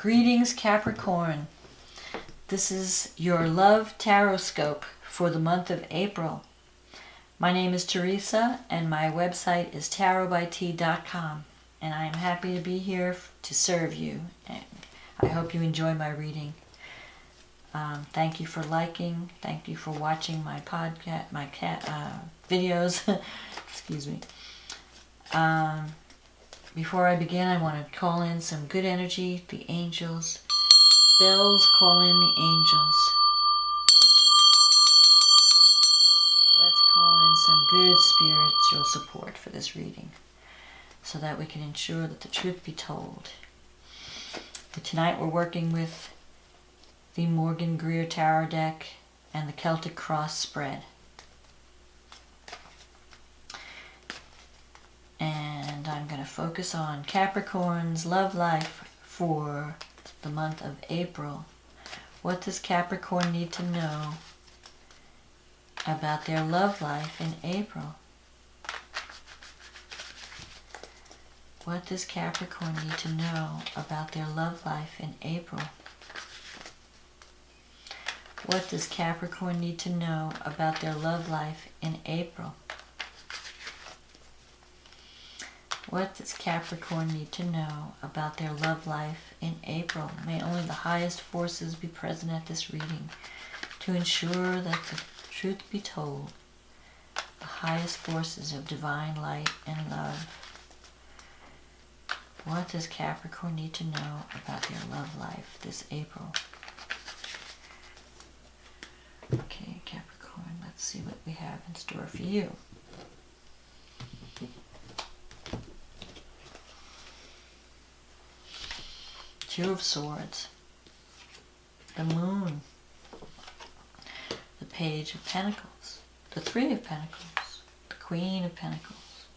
Greetings, Capricorn. This is your Love TarotScope for the month of April. My name is Teresa, and my website is tarotbyt.com, and I am happy to be here to serve you. And I hope you enjoy my reading. Thank you for liking. Thank you for watching my podcast, videos. Excuse me. Before I begin, I want to call in some good energy, the angels. Bells, call in the angels. Let's call in some good spiritual support for this reading so that we can ensure that the truth be told. But tonight we're working with the Morgan Greer Tarot deck and the Celtic Cross spread. And I'm going to focus on Capricorn's love life for the month of April. What does Capricorn need to know about their love life in April? What does Capricorn need to know about their love life in April? What does Capricorn need to know about their love life in April? What does Capricorn need to know about their love life in April? May only the highest forces be present at this reading to ensure that the truth be told. The highest forces of divine light and love. What does Capricorn need to know about their love life this April? Okay, Capricorn, let's see what we have in store for you. Two of Swords, the Moon, the Page of Pentacles, the Three of Pentacles, the Queen of Pentacles,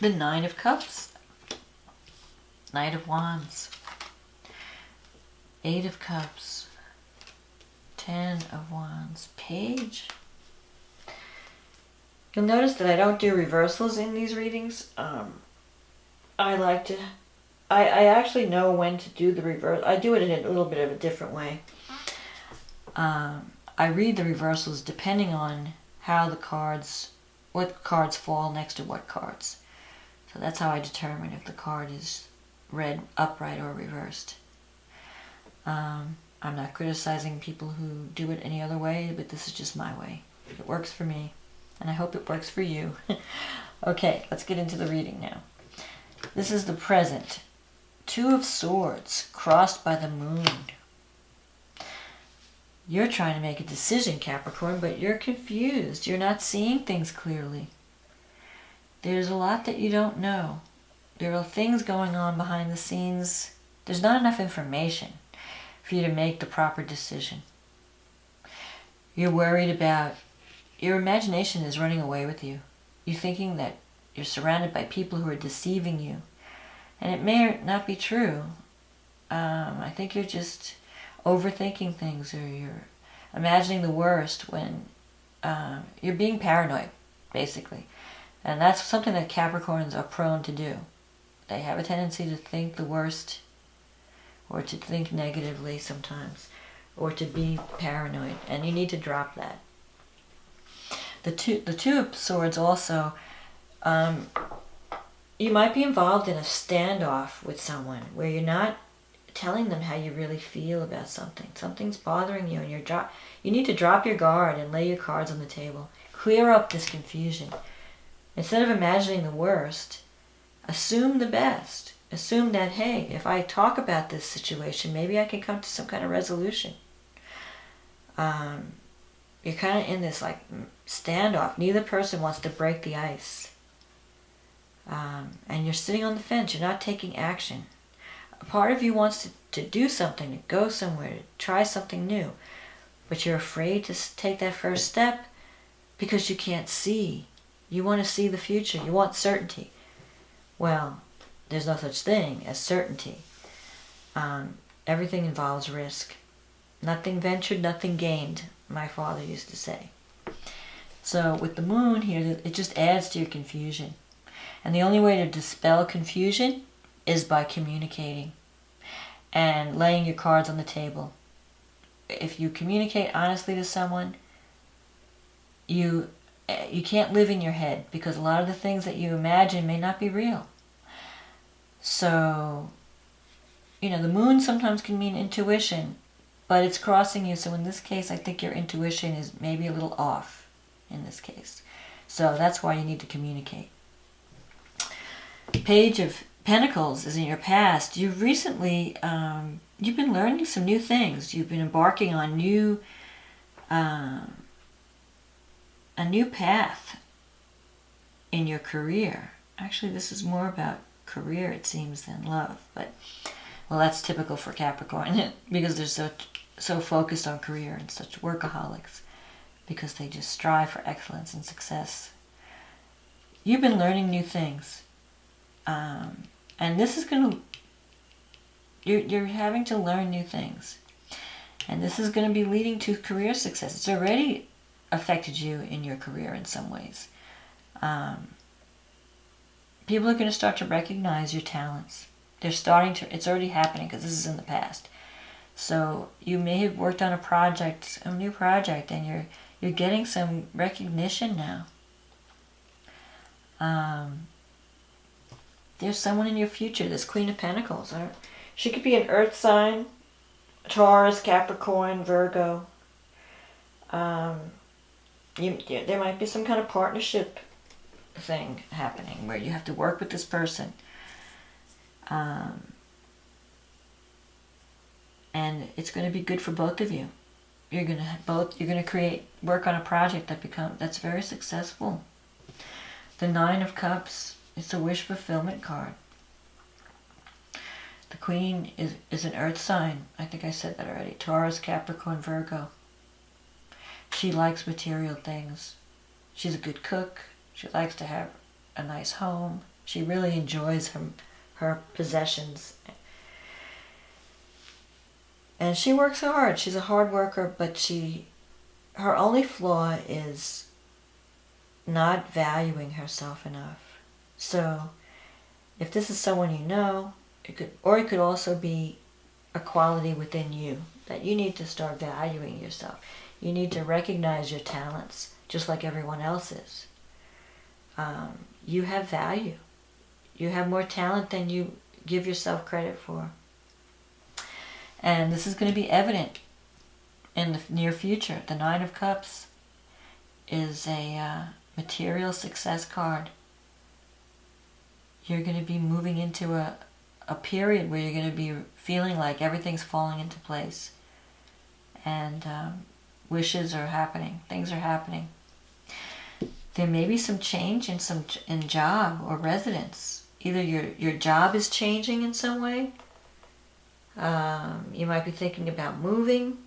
the Nine of Cups, Knight of Wands, Eight of Cups, Ten of Wands, Page. You'll notice that I don't do reversals in these readings. I actually know when to do the reverse. I do it in a little bit of a different way. I read the reversals depending on how the cards, what cards fall next to what cards. So that's how I determine if the card is read upright or reversed. I'm not criticizing people who do it any other way, but this is just my way. It works for me, and I hope it works for you. Okay, let's get into the reading now. This is the present. Two of Swords, crossed by the Moon. You're trying to make a decision, Capricorn, but you're confused. You're not seeing things clearly. There's a lot that you don't know. There are things going on behind the scenes. There's not enough information for you to make the proper decision. You're worried about... Your imagination is running away with you. You're thinking that you're surrounded by people who are deceiving you. And it may not be true. I think you're just overthinking things, or you're imagining the worst when you're being paranoid, basically. And that's something that Capricorns are prone to do. They have a tendency to think the worst, or to think negatively sometimes, or to be paranoid. And you need to drop that. The Two of Swords also... you might be involved in a standoff with someone where you're not telling them how you really feel about something. Something's bothering you, and you need to drop your guard and lay your cards on the table. Clear up this confusion. Instead of imagining the worst, assume the best. Assume that, hey, if I talk about this situation, maybe I can come to some kind of resolution. You're kind of in this standoff. Neither person wants to break the ice. And you're sitting on the fence. You're not taking action. A part of you wants to do something, to go somewhere, to try something new. But you're afraid to take that first step because you can't see. You want to see the future. You want certainty. Well, there's no such thing as certainty. Everything involves risk. Nothing ventured, nothing gained, my father used to say. So with the Moon here, it just adds to your confusion. And the only way to dispel confusion is by communicating and laying your cards on the table. If you communicate honestly to someone, you can't live in your head, because a lot of the things that you imagine may not be real. So, the moon sometimes can mean intuition, but it's crossing you. So in this case, I think your intuition is maybe a little off in this case. So that's why you need to communicate. Page of Pentacles is in your past. You've recently, you've been learning some new things. You've been embarking on a new path in your career. Actually, this is more about career, it seems, than love. But, well, that's typical for Capricorn because they're so focused on career and such workaholics, because they just strive for excellence and success. You've been learning new things. And this is going to... You're having to learn new things. And this is going to be leading to career success. It's already affected you in your career in some ways. People are going to start to recognize your talents. It's already happening because this is in the past. So you may have worked on a new project, and you're getting some recognition now. There's someone in your future, this Queen of Pentacles. She could be an earth sign, Taurus, Capricorn, Virgo. There might be some kind of partnership thing happening where you have to work with this person. And it's going to be good for both of you. You're going to work on a project that's very successful. The Nine of Cups, it's a wish fulfillment card. The Queen is an earth sign. I think I said that already. Taurus, Capricorn, Virgo. She likes material things. She's a good cook. She likes to have a nice home. She really enjoys her possessions. And she works hard. She's a hard worker, but her only flaw is not valuing herself enough. So if this is someone you know, it could also be a quality within you that you need to start valuing yourself. You need to recognize your talents just like everyone else is. You have value. You have more talent than you give yourself credit for. And this is going to be evident in the near future. The Nine of Cups is a material success card. You're going to be moving into a period where you're going to be feeling like everything's falling into place. And wishes are happening. Things are happening. There may be some change in job or residence. Either your job is changing in some way. You might be thinking about moving,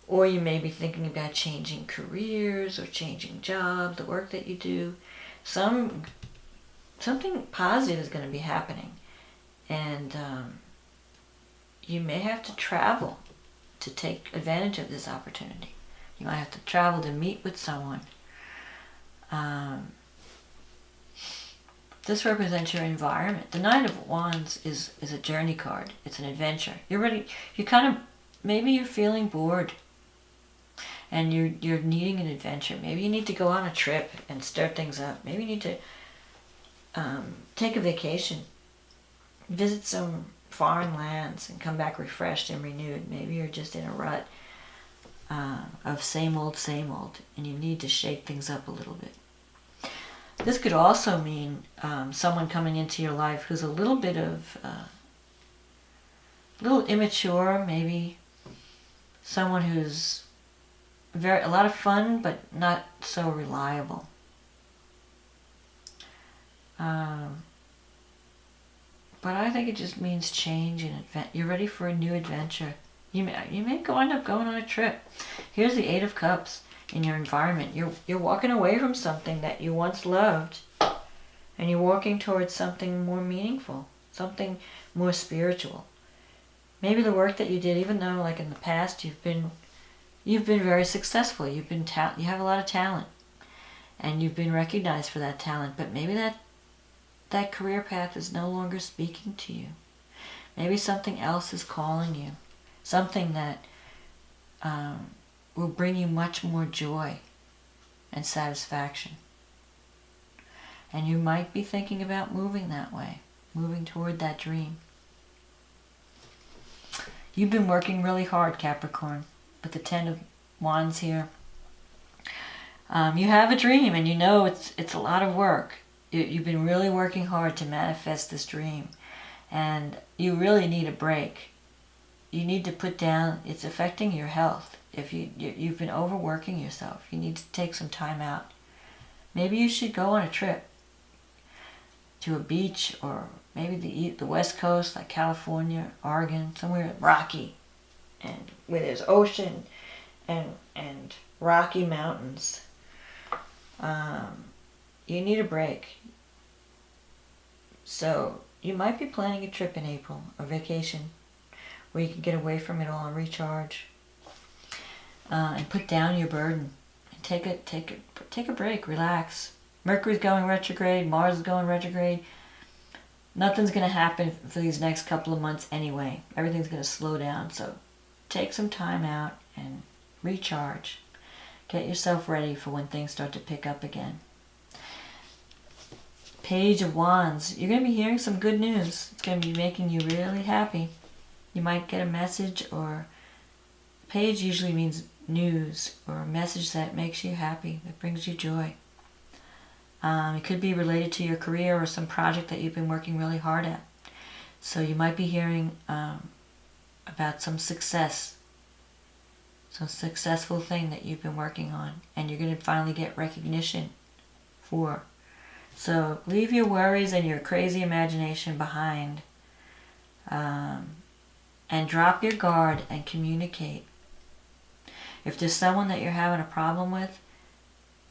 or you may be thinking about changing careers or changing jobs, the work that you do. Something positive is going to be happening, and you may have to travel to take advantage of this opportunity. You might have to travel to meet with someone. This represents your environment. The Nine of Wands is a journey card. It's an adventure. You're ready. Maybe you're feeling bored and you're needing an adventure. Maybe you need to go on a trip and stir things up. Maybe you need to take a vacation, visit some foreign lands and come back refreshed and renewed. Maybe you're just in a rut of same old, and you need to shake things up a little bit. This could also mean someone coming into your life who's a little bit of, a little immature, maybe someone who's a lot of fun but not so reliable. But I think it just means change and you're ready for a new adventure. You may end up going on a trip. Here's the Eight of Cups. In your environment, you're walking away from something that you once loved, and you're walking towards something more meaningful, something more spiritual. Maybe the work that you did, even though like in the past you've been very successful, you have a lot of talent, and you've been recognized for that talent, but maybe that that career path is no longer speaking to you. Maybe something else is calling you. Something that will bring you much more joy and satisfaction. And you might be thinking about moving that way, moving toward that dream. You've been working really hard, Capricorn, with the 10 of Wands here. You have a dream, and you know it's a lot of work. You've been really working hard to manifest this dream, and you really need a break. You need to put down, it's affecting your health. If you've been overworking yourself, you need to take some time out. Maybe you should go on a trip to a beach, or maybe the West Coast, like California, Oregon, somewhere rocky, and where there's ocean and rocky mountains. You need a break. So you might be planning a trip in April, a vacation, where you can get away from it all and recharge, and put down your burden, and take a break, relax. Mercury's going retrograde, Mars is going retrograde. Nothing's going to happen for these next couple of months anyway. Everything's going to slow down. So take some time out and recharge. Get yourself ready for when things start to pick up again. Page of Wands. You're going to be hearing some good news. It's going to be making you really happy. You might get a message, or page usually means news, or a message that makes you happy, that brings you joy. It could be related to your career or some project that you've been working really hard at. So you might be hearing about some success, some successful thing that you've been working on, and you're going to finally get recognition for. So leave your worries and your crazy imagination behind, and drop your guard and communicate. If there's someone that you're having a problem with,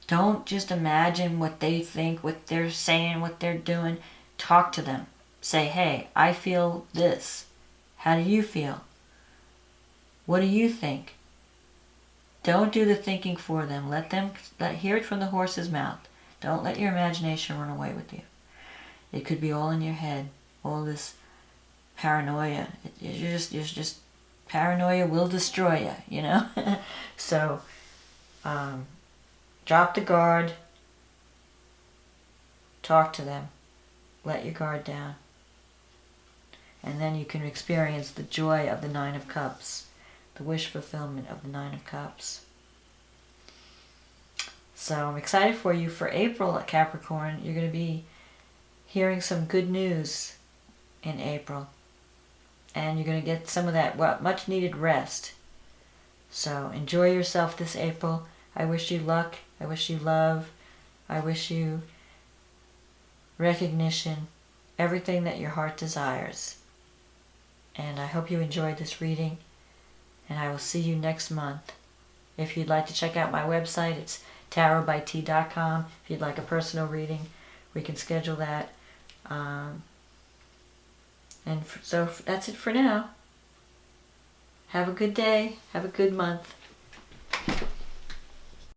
don't just imagine what they think, what they're saying, what they're doing. Talk to them. Say, hey, I feel this. How do you feel? What do you think? Don't do the thinking for them. Hear it from the horse's mouth. Don't let your imagination run away with you. It could be all in your head. All this paranoia. You're just paranoia will destroy you, you know? So, drop the guard. Talk to them. Let your guard down. And then you can experience the joy of the 9 of Cups. The wish fulfillment of the 9 of Cups. So I'm excited for you for April at Capricorn. You're going to be hearing some good news in April. And you're going to get some of that much needed rest. So enjoy yourself this April. I wish you luck. I wish you love. I wish you recognition. Everything that your heart desires. And I hope you enjoyed this reading. And I will see you next month. If you'd like to check out my website, it's tarotbyt.com. If you'd like a personal reading, we can schedule that. So that's it for now. Have a good day. Have a good month.